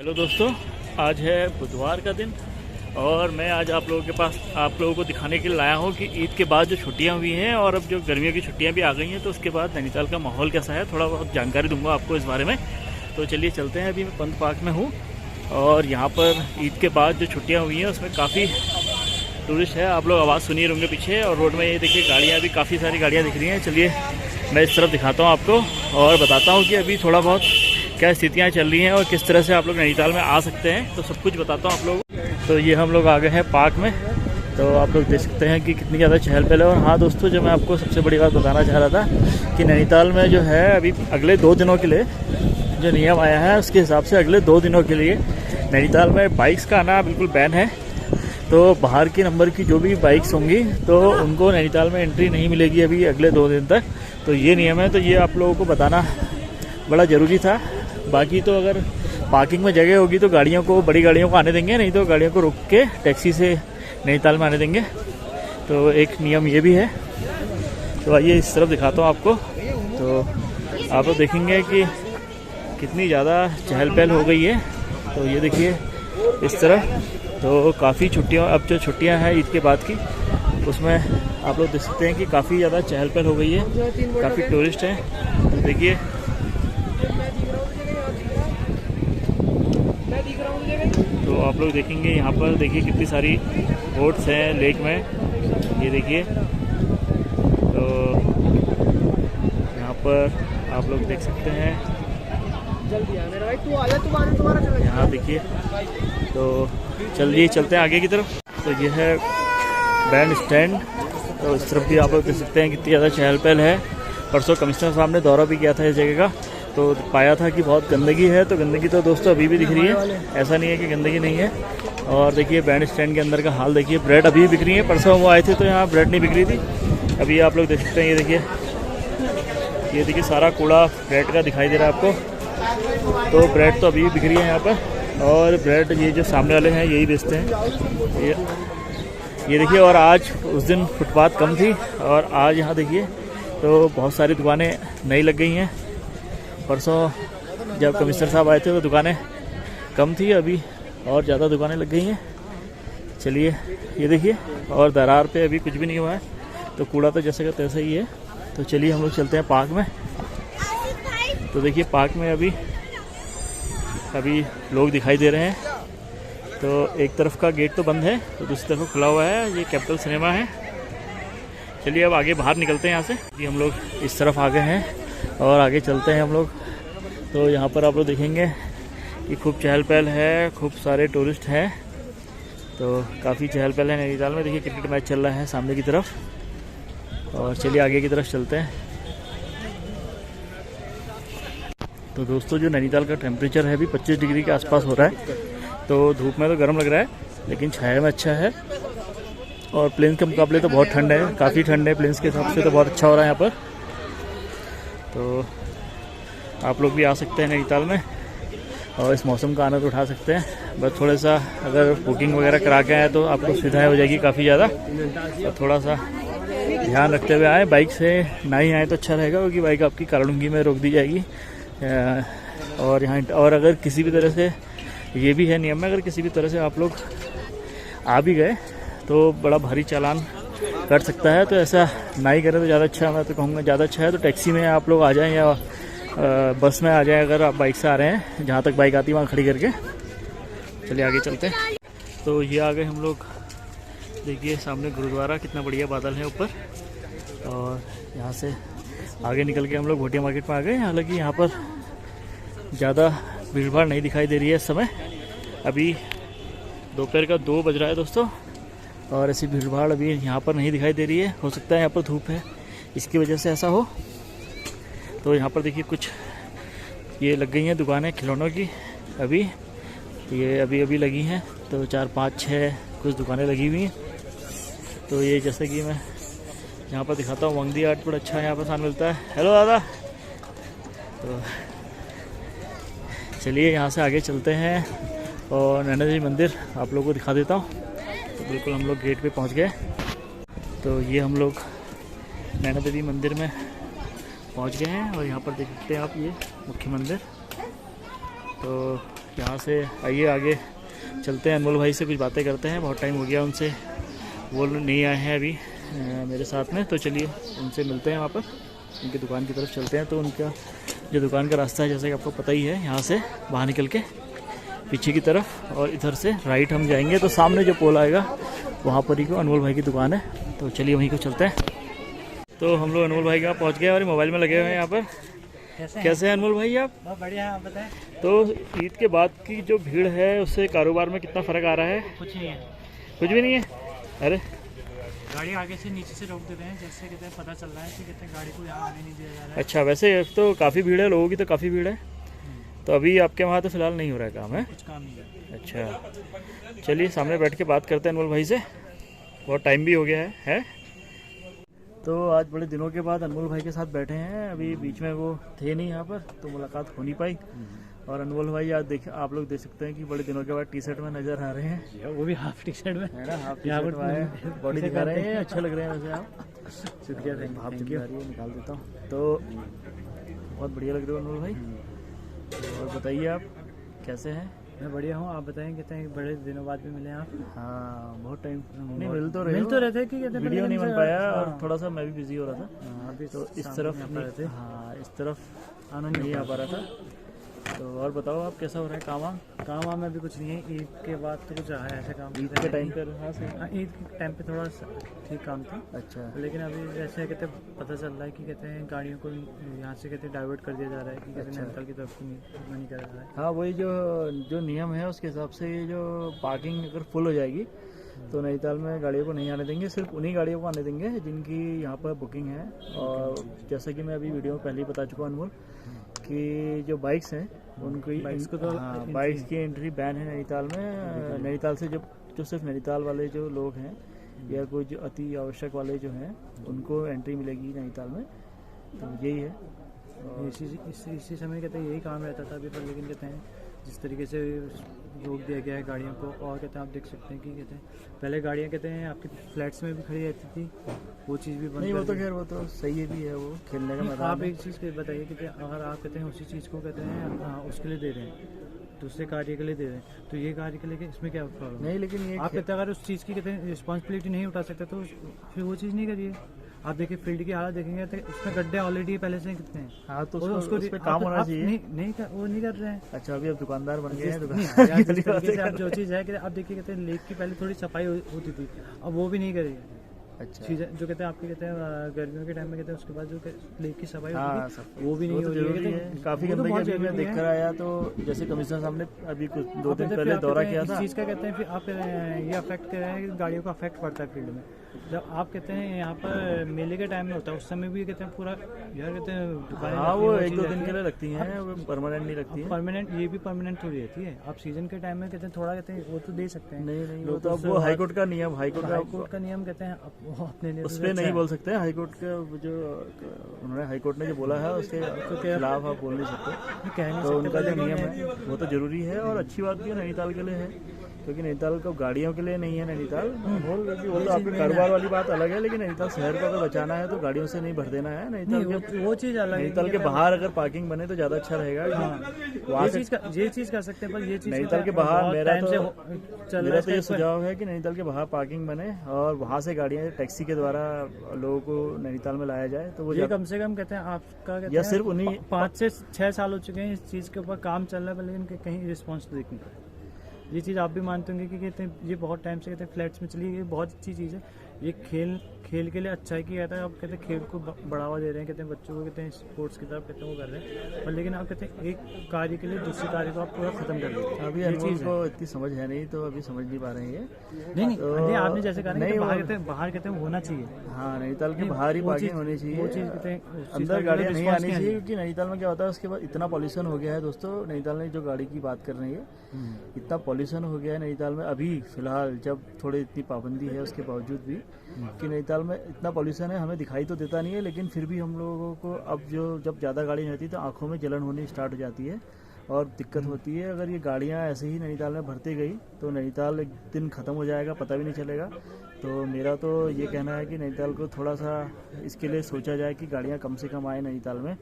Hello दोस्तों, आज है बुधवार का दिन और मैं आज आप लोगों को दिखाने के लिए लाया हूँ कि ईद के बाद जो छुट्टियाँ हुई हैं और अब जो गर्मियों की छुट्टियाँ भी आ गई हैं तो उसके बाद नैनीताल का माहौल कैसा है, थोड़ा बहुत जानकारी दूंगा आपको इस बारे में। तो चलिए चलते हैं। अभी मैं पंत पार्क में हूँ और यहाँ पर ईद के बाद जो छुट्टियाँ हुई हैं उसमें काफ़ी टूरिस्ट है। आप लोग आवाज़ सुनिए होंगे पीछे। और रोड में ये देखिए गाड़ियाँ भी, काफ़ी सारी गाड़ियाँ दिख रही हैं। चलिए मैं इस तरफ दिखाता हूँ आपको और बताता हूँ कि अभी थोड़ा बहुत क्या स्थितियाँ चल रही हैं और किस तरह से आप लोग नैनीताल में आ सकते हैं, तो सब कुछ बताता हूँ आप लोगों। तो ये हम लोग आ गए हैं पार्क में, तो आप लोग देख सकते हैं कि कितनी ज़्यादा चहल पहल है। और हाँ दोस्तों, जो मैं आपको सबसे बड़ी बात बताना चाह रहा था कि नैनीताल में जो है अभी अगले 2 दिनों के लिए जो नियम आया है उसके हिसाब से अगले 2 दिनों के लिए नैनीताल में बाइक्स का आना बिल्कुल बैन है। तो बाहर के नंबर की जो भी बाइक्स होंगी तो उनको नैनीताल में एंट्री नहीं मिलेगी अभी अगले 2 दिन तक। तो ये नियम है, तो ये आप लोगों को बताना बड़ा ज़रूरी था। बाकी तो अगर पार्किंग में जगह होगी तो गाड़ियों को, बड़ी गाड़ियों को आने देंगे, नहीं तो गाड़ियों को रोक के टैक्सी से नैनीताल में आने देंगे। तो एक नियम ये भी है। तो आइए इस तरफ दिखाता हूँ आपको। तो आप लोग देखेंगे कि कितनी ज़्यादा चहल पहल हो गई है। तो ये देखिए इस तरह, तो काफ़ी छुट्टियाँ, अब जो छुट्टियाँ हैं ईद के बाद की, उसमें आप लोग देख सकते हैं कि काफ़ी ज़्यादा चहल पहल हो गई है, काफ़ी टूरिस्ट हैं। तो देखिए तो आप लोग देखेंगे यहाँ पर, देखिए कितनी सारी बोट्स हैं लेक में, ये देखिए। तो यहाँ पर आप लोग देख सकते हैं, यहाँ देखिए। तो चलिए चलते हैं आगे की तरफ। तो ये है बैंड स्टैंड। तो इस तरफ भी आप लोग देख सकते हैं कितनी ज़्यादा चहल पहल है। परसों कमिश्नर साहब ने दौरा भी किया था इस जगह का, तो पाया था कि बहुत गंदगी है। तो गंदगी तो दोस्तों अभी भी दिख रही है, ऐसा नहीं है कि गंदगी नहीं है। और देखिए बैंड स्टैंड के अंदर का हाल देखिए, ब्रेड अभी बिक रही है। परसों वो आए थे तो यहाँ ब्रेड नहीं बिक रही थी। अभी आप लोग देख सकते हैं, ये देखिए सारा कूड़ा ब्रेड का दिखाई दे रहा है आपको। तो ब्रेड तो अभी भी बिक रही है यहाँ पर। और ब्रेड ये जो सामने वाले हैं यही बेचते हैं, ये देखिए। और आज उस दिन फुटपाथ कम थी और आज यहाँ देखिए तो बहुत सारी दुकानें नई लग गई हैं। परसों जब कमिश्नर साहब आए थे तो दुकानें कम थी, अभी और ज़्यादा दुकानें लग गई हैं। चलिए ये देखिए, और दरार पे अभी कुछ भी नहीं हुआ है, तो कूड़ा तो जैसे का तैसा ही है। तो चलिए हम लोग चलते हैं पार्क में। तो देखिए पार्क में अभी लोग दिखाई दे रहे हैं। तो एक तरफ का गेट तो बंद है, तो दूसरी तरफ खुला हुआ है। ये कैपिटल सिनेमा है। चलिए अब आगे बाहर निकलते हैं यहाँ से। जी हम लोग इस तरफ आ गए हैं और आगे चलते हैं हम लोग। तो यहाँ पर आप लोग देखेंगे कि खूब चहल पहल है, खूब सारे टूरिस्ट हैं। तो काफ़ी चहल पहल है नैनीताल में। देखिए क्रिकेट मैच चल रहा है सामने की तरफ। और चलिए आगे की तरफ चलते हैं। तो दोस्तों जो नैनीताल का टेम्परेचर है अभी 25 डिग्री के आसपास हो रहा है। तो धूप में तो गर्म लग रहा है, लेकिन छाया में अच्छा है। और प्लेन्स के मुकाबले तो बहुत ठंड है, काफ़ी ठंड है। प्लेन्स के हिसाब से तो बहुत अच्छा हो रहा है यहाँ पर। तो आप लोग भी आ सकते हैं नैनीताल में और इस मौसम का आनंद उठा सकते हैं। बस थोड़ा सा अगर बुकिंग वगैरह करा के आए तो आपको सुविधाएँ हो जाएगी काफ़ी ज़्यादा। और थोड़ा सा ध्यान रखते हुए आए, बाइक से ना ही आए तो अच्छा रहेगा, क्योंकि बाइक आपकी कालुंगी में रोक दी जाएगी। और यहाँ और अगर किसी भी तरह से, ये भी है नियम में, अगर किसी भी तरह से आप लोग आ भी गए तो बड़ा भारी चालान कट सकता है। तो ऐसा ना ही करें तो ज़्यादा अच्छा। मैं तो कहूँगा ज़्यादा अच्छा है तो टैक्सी में आप लोग आ जाएं या बस में आ जाएं, अगर आप बाइक से आ रहे हैं, जहाँ तक बाइक आती है वहाँ खड़ी करके। चलिए आगे चलते हैं। तो ये आ गए हम लोग। देखिए सामने गुरुद्वारा, कितना बढ़िया बादल है ऊपर। और यहाँ से आगे निकल के हम लोग भोटिया मार्केट में आ गए। हालांकि यहाँ पर ज़्यादा भीड़ भाड़ नहीं दिखाई दे रही है इस समय। अभी दोपहर का 2 बज रहा है दोस्तों, और ऐसी भीड़ भाड़ अभी यहाँ पर नहीं दिखाई दे रही है। हो सकता है यहाँ पर धूप है, इसकी वजह से ऐसा हो। तो यहाँ पर देखिए कुछ ये लग गई हैं दुकानें खिलौनों की। ये अभी लगी हैं। तो 4, 5, 6 कुछ दुकानें लगी हुई हैं। तो ये जैसे कि मैं यहाँ पर दिखाता हूँ, वंगदी आर्ट बड़ा अच्छा यहाँ पर सामान मिलता है। हेलो दादा। तो चलिए यहाँ से आगे चलते हैं और नैना देवी मंदिर आप लोगों को दिखा देता हूँ। तो बिल्कुल हम लोग गेट पे पहुँच गए। तो ये हम लोग नैना देवी मंदिर में पहुँच गए हैं और यहाँ पर देख सकते हैं आप, ये मुख्य मंदिर। तो यहाँ से आइए आगे चलते हैं, अनमोल भाई से कुछ बातें करते हैं, बहुत टाइम हो गया उनसे, वो नहीं आए हैं अभी मेरे साथ में, तो चलिए उनसे मिलते हैं वहाँ पर, उनकी दुकान की तरफ चलते हैं। तो उनका जो दुकान का रास्ता है जैसे कि आपको पता ही है, यहाँ से बाहर निकल के पीछे की तरफ और इधर से राइट हम जाएंगे तो सामने जो पोल आएगा वहाँ पर ही को अनमोल भाई की दुकान है, तो चलिए वहीं को चलते हैं। तो हम लोग अनमोल भाई के यहाँ पहुँच गए और मोबाइल में लगे हुए हैं यहाँ पर। कैसे हैं अनमोल भाई आप? बहुत बढ़िया है, आप बताएं। तो ईद के बाद की जो भीड़ है उससे कारोबार में कितना फ़र्क आ रहा है? कुछ नहीं है, कुछ भी नहीं है। अरे गाड़ी आगे से नीचे से रोक दे रहे हैं, जैसे कहते हैं पता चल रहा है कि कहते हैं गाड़ी को यहाँ आने नहीं दिया जा रहा है। अच्छा, वैसे तो काफ़ी भीड़ है, लोगों की तो काफ़ी भीड़ है। तो अभी आपके वहाँ तो फिलहाल नहीं हो रहा है काम है? कुछ काम नहीं है। अच्छा, चलिए सामने बैठ के बात करते हैं अनमोल भाई से, बहुत टाइम भी हो गया है? तो आज बड़े दिनों के बाद अनमोल भाई के साथ बैठे हैं, अभी बीच में वो थे नहीं यहाँ पर तो मुलाकात हो नहीं पाई। और अनमोल भाई आज आप लोग देख सकते हैं कि बड़े दिनों के बाद टी शर्ट में नज़र आ रहे हैं, वो भी हाफ टी शर्ट में है ना, हाफ टी शर्ट में आए, बॉडी दिखा रहे हैं, अच्छे लग रहे हैं वैसे आप। शुक्रिया, हाफ जिम्मेदारी निकाल देता हूँ। तो बहुत बढ़िया लग रहे हो अनमोल भाई, और बताइए आप कैसे हैं? मैं बढ़िया हूँ, आप बताएं, कहते हैं बड़े दिनों बाद भी मिले आप। हाँ, बहुत टाइम नहीं मिल तो रहे थे कि कहते हैं वीडियो नहीं बन पाया और थोड़ा सा मैं भी बिजी हो रहा था, अभी तो इस तरफ नहीं, हाँ इस तरफ आना नहीं आ पा रहा था। तो और बताओ आप, कैसा हो रहा है काम में? अभी कुछ नहीं है, ईद के बाद तो कुछ रहा है ऐसा काम। ईद के टाइम पर? हाँ, ईद के टाइम पे थोड़ा ठीक काम था। अच्छा, लेकिन लेकिन अभी जैसे कहते हैं पता चल रहा है कि कहते हैं गाड़ियों को यहाँ से कहते हैं डाइवर्ट कर दिया जा रहा है कि कहते हैं नैनीताल की तरफ नहीं कर रहा है। हाँ, वही जो नियम है उसके हिसाब से ये जो पार्किंग अगर फुल हो जाएगी तो नैनीताल में गाड़ियों को नहीं आने देंगे, सिर्फ उन्हीं गाड़ियों को आने देंगे जिनकी यहाँ पर बुकिंग है। और जैसा कि मैं अभी वीडियो में पहले ही बता चुका हूँ अनमोल कि जो बाइक्स हैं उनकी बाइक्स की एंट्री बैन है नैनीताल में। नैनीताल से जो सिर्फ नैनीताल वाले जो लोग हैं या कोई जो अति आवश्यक वाले जो हैं उनको एंट्री मिलेगी नैनीताल में, तो यही है। इसी समय कहते हैं यही काम रहता था अभी पर, लेकिन कहते हैं जिस तरीके से रोक दिया गया है गाड़ियों को, और कहते हैं आप देख सकते हैं कि कहते हैं पहले गाड़ियाँ कहते हैं आपके फ्लैट्स में भी खड़ी रहती थी, वो चीज़ भी बंद नहीं, वो तो खैर वो तो सही भी है, वो खेलने का मैदान। आप एक चीज़ बताइए कि अगर आप कहते हैं उसी चीज़ को कहते हैं उसके लिए दे रहे हैं, दूसरे कार्य के लिए दे रहे हैं, तो ये कार्य के लिए इसमें क्या प्रॉब्लम? नहीं, लेकिन ये आप कहते हैं अगर उस चीज़ की कहते हैं रिस्पॉन्सिबिलिटी नहीं उठा सकते तो फिर वो चीज़ नहीं करिए। आप देखिए फील्ड की हालत देखेंगे तो उसमें गड्ढे ऑलरेडी पहले से कितने हैं। हाँ, तो उसको उस पे काम होना चाहिए। वो नहीं कर रहे हैं। अच्छा, अभी अब दुकानदार बन गए हैं, अब जो चीज़ है कि आप देखिए कहते हैं लेक की पहले थोड़ी सफाई होती थी, अब वो भी नहीं करी। अच्छा, चीज़ें जो कहते हैं आपके कहते हैं गर्मियों के टाइम में कहते हैं उसके बाद जो लेक की सफाई होती है वो भी नहीं हो रही है। काफ़ी गंदगी अभी मैं देख कर आया, तो जैसे कमिश्नर साहब ने अभी कुछ 2 दिन पहले दौरा किया था। इस चीज़ का कहते हैं फिर आप ये अफेक्ट कर रहे हैं कि गाड़ियों का अफेक्ट पड़ता है फील्ड में। जब आप कहते हैं यहाँ पर मेले के टाइम में होता है उस समय भी कहते हैं पूरा यार कहते हैं दुकानें, हाँ वो 1-2 दिन के लिए लगती हैं, वो परमानेंट नहीं लगती है। परमानेंट ये भी परमानेंट थोड़ी रहती है। आप सीजन के टाइम में कहते हैं थोड़ा कहते हैं वो तो दे सकते हैं। नहीं, वो तो अब वो हाईकोर्ट का नियम, हाईकोर्ट का नियम कहते हैं वो अपने उस पर नहीं बोल सकते। हाईकोर्ट का जो उन्होंने हाईकोर्ट ने जो बोला है उसके खिलाफ आप बोल नहीं सकते, तो उनका जो नियम है वो तो जरूरी है। और अच्छी बात भी नैनीताल के लिए है, क्योंकि नैनीताल को गाड़ियों के लिए नहीं है नैनीताल। वो तो आपके कारोबार वाली बात अलग है, लेकिन नैनीताल शहर को अगर बचाना है तो गाड़ियों से नहीं भर देना है। नैनीताल वो चीज़ अलग है। नैनीताल के बाहर अगर पार्किंग बने तो ज़्यादा अच्छा रहेगा। ये चीज़ कर सकते हैं, पर ये चीज़ नैनीताल के बाहर मेरा तो ये सुझाव है कि नैनीताल के बाहर पार्किंग बने और वहाँ से गाड़ियाँ टैक्सी के द्वारा लोगों को नैनीताल में लाया जाए, तो वो ये कम से कम कहते हैं आपका या सिर्फ उन्हीं 5 से 6 साल हो चुके हैं इस चीज़ के ऊपर काम चल रहा है, लेकिन कहीं रिस्पॉन्स तो देखने का। ये चीज़ आप भी मानते होंगे कि कहते हैं ये बहुत टाइम से कहते हैं फ्लैट्स में चली, ये बहुत अच्छी चीज़ है। ये खेल के लिए अच्छा है कि कहता है आप कहते हैं खेल को बढ़ावा दे रहे हैं, कहते हैं बच्चों को कहते हैं स्पोर्ट्स की तरफ कहते हैं वो कर रहे हैं, पर लेकिन आप कहते हैं एक कार्य के लिए दूसरे कार्य को आप पूरा खत्म कर देते हैं। अभी अनमोल को इतनी समझ है नहीं, तो अभी समझ नहीं पा रहे हैं। नहीं आपने जैसे कहा नहीं बाहर कहते हैं होना चाहिए। हाँ, नैनीताल के बाहर ही पार्किंग होनी चाहिए, वो चीज़ कहते हैं अंदर गाड़ियाँ नहीं आनी चाहिए, क्योंकि नैनीताल में क्या होता है उसके बाद इतना पॉल्यूशन हो गया है दोस्तों। नैनीताल में जो गाड़ी की बात कर रही है, इतना पॉल्यूशन हो गया है नैनीताल में अभी फिलहाल, जब थोड़ी इतनी पाबंदी है उसके बावजूद भी, कि नैनीताल में इतना पॉल्यूशन है हमें दिखाई तो देता नहीं है, लेकिन फिर भी हम लोगों को अब जब ज़्यादा गाड़ी रहती है तो आंखों में जलन होनी स्टार्ट हो जाती है और दिक्कत होती है। अगर ये गाड़ियाँ ऐसे ही नैनीताल में भरती गई तो नैनीताल एक दिन ख़त्म हो जाएगा, पता भी नहीं चलेगा। तो मेरा तो ये कहना है कि नैनीताल को थोड़ा सा इसके लिए सोचा जाए कि गाड़ियाँ कम से कम आए नैनीताल में,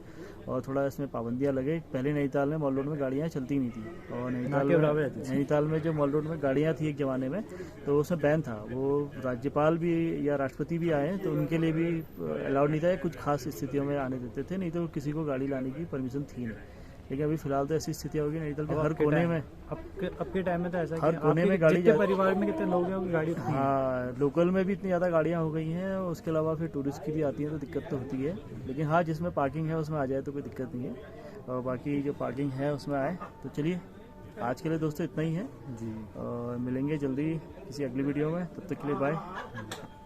और थोड़ा इसमें पाबंदियाँ लगे। पहले नैनीताल में मॉल रोड में गाड़ियाँ चलती नहीं थी, और नैनीताल में जो मॉल रोड में गाड़ियाँ थी एक ज़माने में, तो उसमें बैन था। वो राज्यपाल भी या राष्ट्रपति भी आए तो उनके लिए भी अलाउड नहीं था, कुछ खास स्थितियों में आने देते थे, नहीं तो किसी को गाड़ी लाने की परमिशन थी नहीं। लेकिन अभी फिलहाल तो ऐसी स्थिति होगी नैनीताल के हर कोने में, अब के टाइम में तो ऐसा हर कोने में गाड़ी परिवार में कितने लोग हैं उनकी गाड़ी उतनी है। हाँ, लोकल में भी इतनी ज़्यादा गाड़ियाँ हो गई हैं, उसके अलावा फिर टूरिस्ट की भी आती हैं तो दिक्कत तो होती है। लेकिन हाँ, जिसमें पार्किंग है उसमें आ जाए तो कोई दिक्कत नहीं है, और बाकी जो पार्किंग है उसमें आए। तो चलिए आज के लिए दोस्तों इतना ही है जी, और मिलेंगे जल्दी किसी अगली वीडियो में, तब तक के लिए बाय।